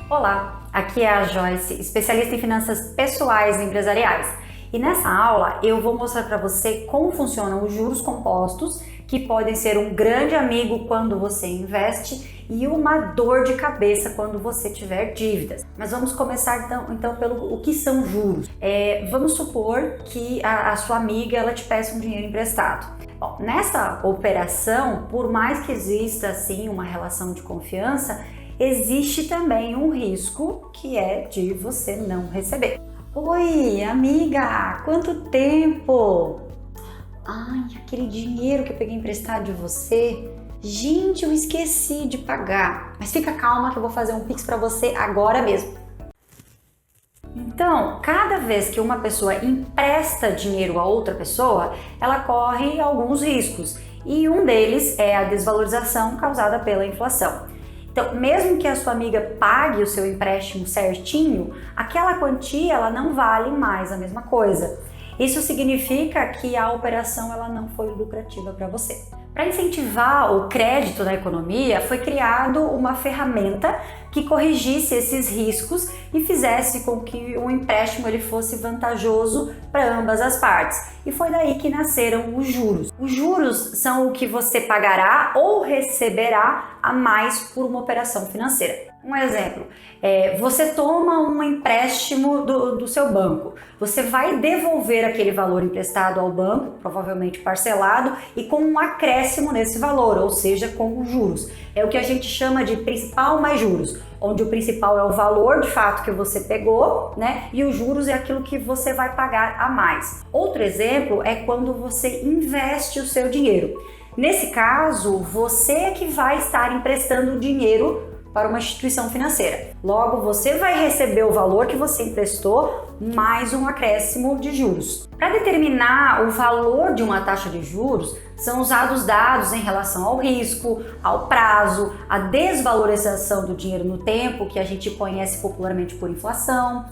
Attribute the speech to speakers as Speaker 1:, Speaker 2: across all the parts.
Speaker 1: Olá, aqui é a Joyce, especialista em finanças pessoais e empresariais. E nessa aula eu vou mostrar para você como funcionam os juros compostos, que podem ser um grande amigo quando você investe e uma dor de cabeça quando você tiver dívidas. Mas vamos começar então pelo o que são juros. Vamos supor que a sua amiga ela te peça um dinheiro emprestado. Bom, nessa operação, por mais que exista assim uma relação de confiança, existe também um risco que é de você não receber. Oi, amiga, quanto tempo? Ai, aquele dinheiro que eu peguei emprestado de você. Gente, eu esqueci de pagar. Mas fica calma que eu vou fazer um Pix para você agora mesmo. Então, cada vez que uma pessoa empresta dinheiro a outra pessoa, ela corre alguns riscos. E um deles é a desvalorização causada pela inflação. Então, mesmo que a sua amiga pague o seu empréstimo certinho, aquela quantia ela não vale mais a mesma coisa. Isso significa que a operação ela não foi lucrativa para você. Para incentivar o crédito na economia, foi criado uma ferramenta que corrigisse esses riscos e fizesse com que o empréstimo ele fosse vantajoso para ambas as partes. E foi daí que nasceram os juros. Os juros são o que você pagará ou receberá a mais por uma operação financeira. Um exemplo, você toma um empréstimo do seu banco, você vai devolver aquele valor emprestado ao banco, provavelmente parcelado, e com um acréscimo nesse valor, ou seja, com os juros. É o que a gente chama de principal mais juros, onde o principal é o valor de fato que você pegou, né? E os juros é aquilo que você vai pagar a mais. Outro exemplo é quando você investe o seu dinheiro. Nesse caso, você é que vai estar emprestando dinheiro para uma instituição financeira. Logo, você vai receber o valor que você emprestou mais um acréscimo de juros. Para determinar o valor de uma taxa de juros, são usados dados em relação ao risco, ao prazo, à desvalorização do dinheiro no tempo, que a gente conhece popularmente por inflação,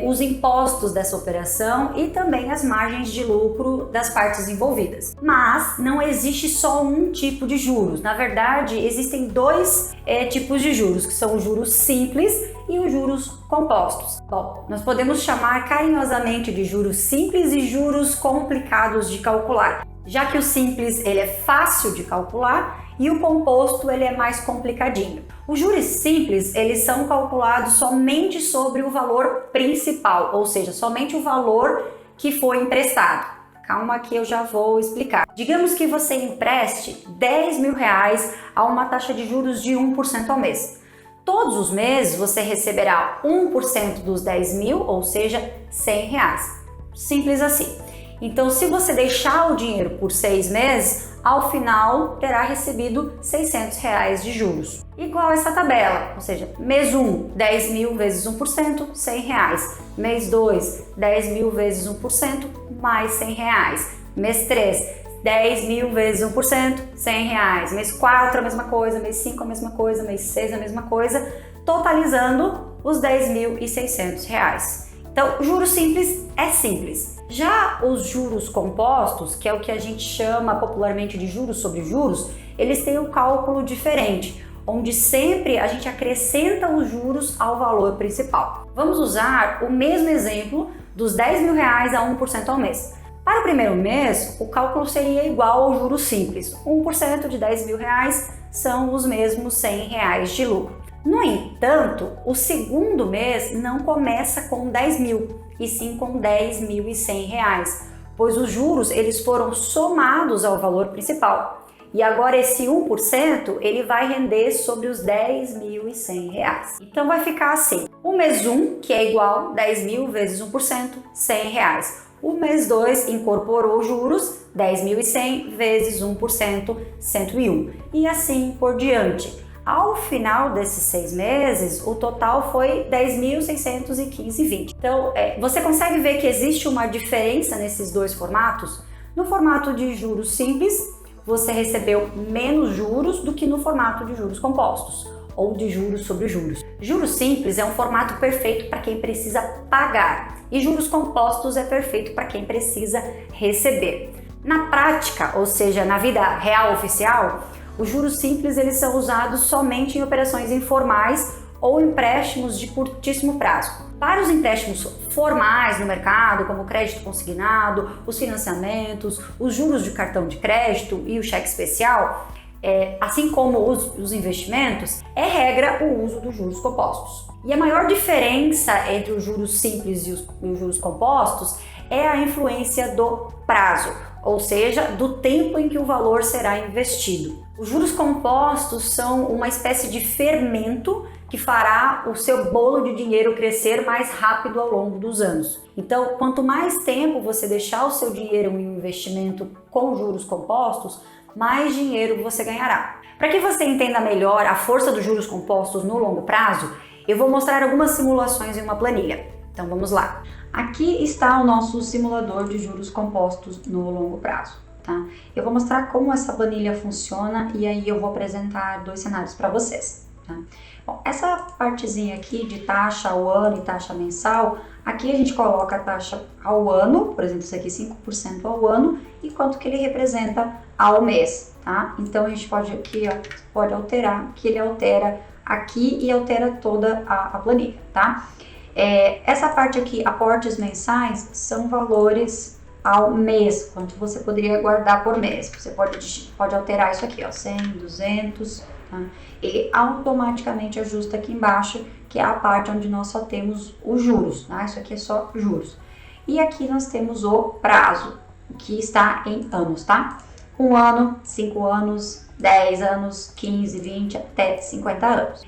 Speaker 1: os impostos dessa operação e também as margens de lucro das partes envolvidas. Mas não existe só um tipo de juros. Na verdade, existem dois tipos de juros, que são os juros simples e os juros compostos. Bom, nós podemos chamar carinhosamente de juros simples e juros complicados de calcular, já que o simples ele é fácil de calcular e o composto ele é mais complicadinho. Os juros simples eles são calculados somente sobre o valor principal, ou seja, somente o valor que foi emprestado. Calma que eu já vou explicar. Digamos que você empreste R$10.000 a uma taxa de juros de 1% ao mês. Todos os meses você receberá 1% dos 10.000, ou seja, R$100. Simples assim. Então, se você deixar o dinheiro por 6 meses, ao final terá recebido R$600 de juros. Igual essa tabela, ou seja, mês 1, 10.000 vezes 1%, R$100. Mês 2, 10.000 vezes 1%, mais R$100. Mês 3, 10.000 vezes 1%, R$100. Mês 4 a mesma coisa, mês 5 a mesma coisa, mês 6 a mesma coisa, totalizando os R$10.600. Então, juros simples é simples. Já os juros compostos, que é o que a gente chama popularmente de juros sobre juros, eles têm um cálculo diferente, onde sempre a gente acrescenta os juros ao valor principal. Vamos usar o mesmo exemplo dos R$10.000 a 1% ao mês. Para o primeiro mês, o cálculo seria igual ao juros simples. 1% de R$10.000 são os mesmos R$100 de lucro. No entanto, o segundo mês não começa com 10.000, e sim com R$10.100, pois os juros eles foram somados ao valor principal. E agora esse 1% ele vai render sobre os R$10.100. Então vai ficar assim: o mês 1, que é igual 10.000 vezes 1%, R$100. O mês 2 incorporou juros, 10.100 vezes 1%, 101. E assim por diante. Ao final desses 6 meses, o total foi 10.615,20. Então, você consegue ver que existe uma diferença nesses dois formatos? No formato de juros simples, você recebeu menos juros do que no formato de juros compostos, ou de juros sobre juros. Juros simples é um formato perfeito para quem precisa pagar, e juros compostos é perfeito para quem precisa receber. Na prática, ou seja, na vida real oficial, os juros simples eles são usados somente em operações informais ou empréstimos de curtíssimo prazo. Para os empréstimos formais no mercado, como o crédito consignado, os financiamentos, os juros de cartão de crédito e o cheque especial, assim como os investimentos, é regra o uso dos juros compostos. E a maior diferença entre os juros simples e os juros compostos é a influência do prazo, ou seja, do tempo em que o valor será investido. Os juros compostos são uma espécie de fermento que fará o seu bolo de dinheiro crescer mais rápido ao longo dos anos. Então, quanto mais tempo você deixar o seu dinheiro em um investimento com juros compostos, mais dinheiro você ganhará. Para que você entenda melhor a força dos juros compostos no longo prazo, eu vou mostrar algumas simulações em uma planilha. Então vamos lá. Aqui está o nosso simulador de juros compostos no longo prazo. Tá? Eu vou mostrar como essa planilha funciona e aí eu vou apresentar dois cenários para vocês. Tá? Bom, essa partezinha aqui de taxa ao ano e taxa mensal, aqui a gente coloca a taxa ao ano, por exemplo, isso aqui 5% ao ano, e quanto que ele representa ao mês. Tá? Então a gente pode aqui, ó, pode alterar, que ele altera aqui e altera toda a planilha. Tá? Essa parte aqui, aportes mensais, são valores ao mês, quanto você poderia guardar por mês. Você pode alterar isso aqui, ó, 100, 200, tá? Ele automaticamente ajusta aqui embaixo, que é a parte onde nós só temos os juros, tá? Isso aqui é só juros. E aqui nós temos o prazo, que está em anos, tá? 1 ano, 5 anos, 10 anos, 15, 20, até 50 anos.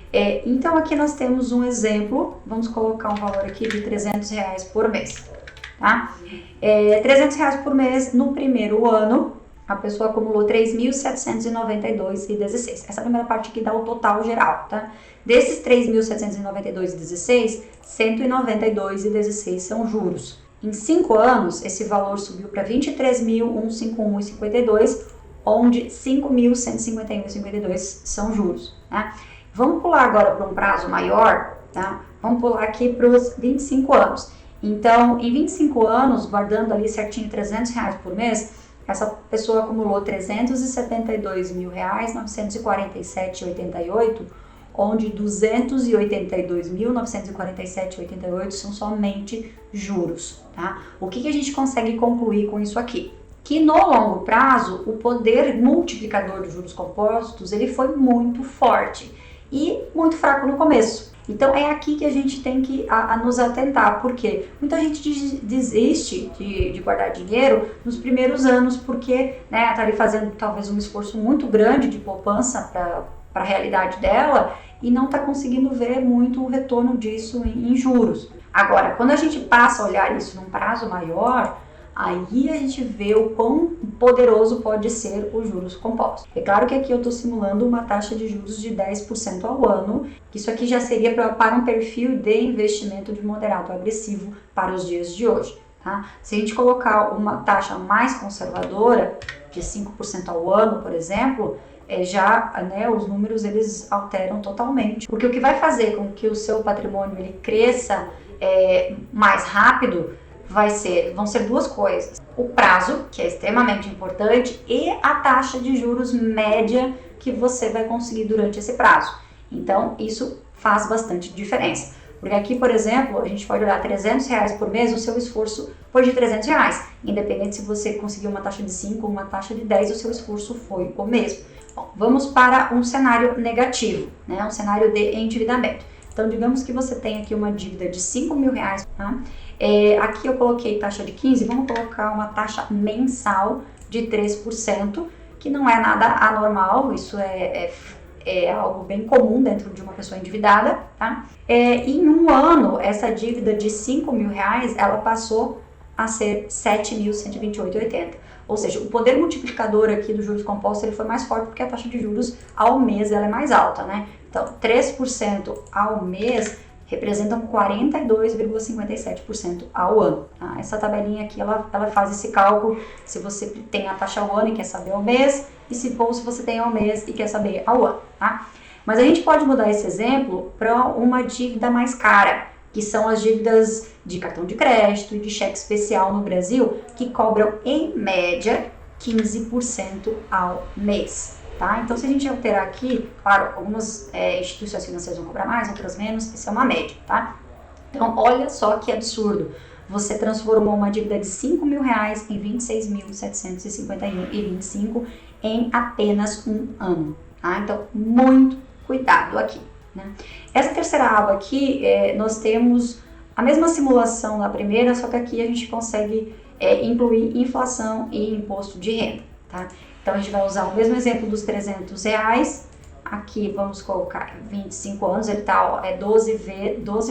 Speaker 1: Então aqui nós temos um exemplo, vamos colocar um valor aqui de R$300 por mês, tá? R$300 por mês no primeiro ano, a pessoa acumulou R$3.792,16. Essa primeira parte aqui dá o total geral, tá? Desses R$3.792,16, R$192,16 são juros. Em 5 anos, esse valor subiu para R$23.151,52, onde R$5.151,52 são juros, tá? Vamos pular agora para um prazo maior, tá? Vamos pular aqui para os 25 anos. Então, em 25 anos, guardando ali certinho R$300 por mês, essa pessoa acumulou R$372.947,88, onde R$282.947,88 são somente juros, tá? O que a gente consegue concluir com isso aqui? Que no longo prazo, o poder multiplicador dos juros compostos, ele foi muito forte e muito fraco no começo. Então é aqui que a gente tem que nos atentar, porque muita gente desiste de guardar dinheiro nos primeiros anos, porque está ali fazendo talvez um esforço muito grande de poupança para a realidade dela e não está conseguindo ver muito o retorno disso em juros. Agora, quando a gente passa a olhar isso num prazo maior, aí a gente vê o quão poderoso pode ser os juros compostos. É claro que aqui eu estou simulando uma taxa de juros de 10% ao ano, que isso aqui já seria para um perfil de investimento de moderado agressivo para os dias de hoje. Tá? Se a gente colocar uma taxa mais conservadora, de 5% ao ano, por exemplo, os números eles alteram totalmente. Porque o que vai fazer com que o seu patrimônio ele cresça mais rápido vão ser duas coisas: o prazo, que é extremamente importante, e a taxa de juros média que você vai conseguir durante esse prazo. Então, isso faz bastante diferença. Porque aqui, por exemplo, a gente pode olhar R$300 por mês, o seu esforço foi de R$300. Independente se você conseguiu uma taxa de 5 ou uma taxa de 10, o seu esforço foi o mesmo. Bom, vamos para um cenário negativo, né? Um cenário de endividamento. Então, digamos que você tem aqui uma dívida de R$5.000, tá? Aqui eu coloquei taxa de 15, vamos colocar uma taxa mensal de 3%, que não é nada anormal, isso é algo bem comum dentro de uma pessoa endividada, tá? Em um ano, essa dívida de R$5.000, ela passou a ser R$7.128,80. Ou seja, o poder multiplicador aqui dos juros compostos ele foi mais forte porque a taxa de juros ao mês ela é mais alta, né? Então, 3% ao mês representam 42,57% ao ano. Tá? Essa tabelinha aqui, ela faz esse cálculo se você tem a taxa ao ano e quer saber ao mês, e se você tem ao mês e quer saber ao ano. Tá? Mas a gente pode mudar esse exemplo para uma dívida mais cara, que são as dívidas de cartão de crédito e de cheque especial no Brasil, que cobram, em média, 15% ao mês. tá? Então, se a gente alterar aqui, claro, algumas instituições financeiras vão cobrar mais, outras menos, isso é uma média, tá? Então, olha só que absurdo. Você transformou uma dívida de R$5.000 em R$26.751,25 em apenas um ano, tá? Então, muito cuidado aqui, né? Essa terceira aba aqui, nós temos a mesma simulação da primeira, só que aqui a gente consegue incluir inflação e imposto de renda, tá? Então, a gente vai usar o mesmo exemplo dos R$300. Aqui vamos colocar 25 anos, ele tá 12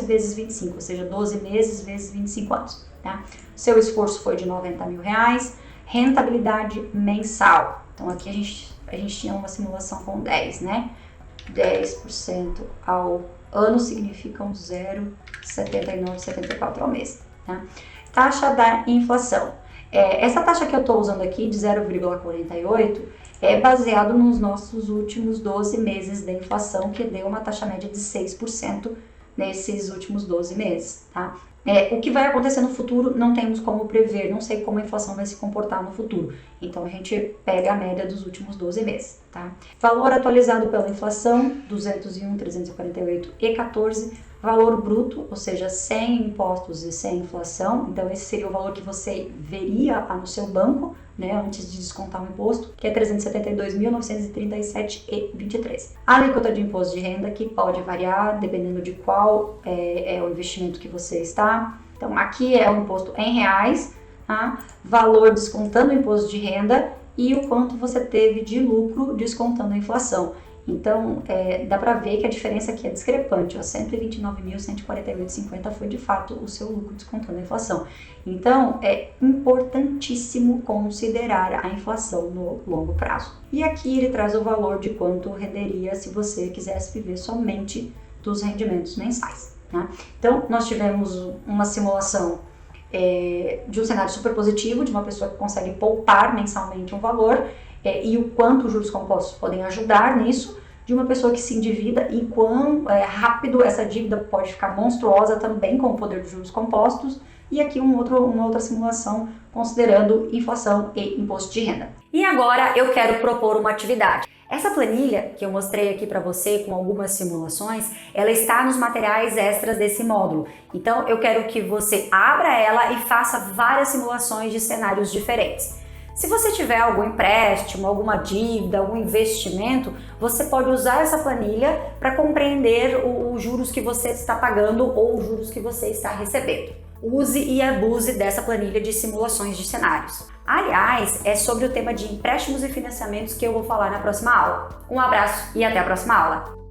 Speaker 1: vezes 25, ou seja, 12 meses vezes 25 anos, tá? Seu esforço foi de R$90.000, rentabilidade mensal. Então, aqui a gente tinha uma simulação com 10, né? 10% ao ano significam 0,7974 ao mês, tá? Taxa da inflação. Essa taxa que eu estou usando aqui, de 0,48, é baseado nos nossos últimos 12 meses da inflação, que deu uma taxa média de 6% nesses últimos 12 meses, tá? O que vai acontecer no futuro não temos como prever, não sei como a inflação vai se comportar no futuro. Então, a gente pega a média dos últimos 12 meses, tá? Valor atualizado pela inflação, 201.348,14. Valor bruto, ou seja, sem impostos e sem inflação. Então, esse seria o valor que você veria lá no seu banco, né, antes de descontar o imposto, que é 372.937,23. A alíquota de imposto de renda, que pode variar dependendo de qual é o investimento que você está. Então, aqui é o imposto em reais, tá? Valor descontando o imposto de renda e o quanto você teve de lucro descontando a inflação. Então, dá para ver que a diferença aqui é discrepante, ó, 129.148,50 foi de fato o seu lucro descontando a inflação. Então, é importantíssimo considerar a inflação no longo prazo. E aqui ele traz o valor de quanto renderia se você quisesse viver somente dos rendimentos mensais, né? Então, nós tivemos uma simulação de um cenário super positivo, de uma pessoa que consegue poupar mensalmente um valor, e o quanto os juros compostos podem ajudar nisso, de uma pessoa que se endivida e quão rápido essa dívida pode ficar monstruosa também com o poder dos juros compostos, e aqui uma outra simulação considerando inflação e imposto de renda. E agora eu quero propor uma atividade. Essa planilha que eu mostrei aqui para você com algumas simulações, ela está nos materiais extras desse módulo. Então eu quero que você abra ela e faça várias simulações de cenários diferentes. Se você tiver algum empréstimo, alguma dívida, algum investimento, você pode usar essa planilha para compreender os juros que você está pagando ou os juros que você está recebendo. Use e abuse dessa planilha de simulações de cenários. Aliás, é sobre o tema de empréstimos e financiamentos que eu vou falar na próxima aula. Um abraço e até a próxima aula!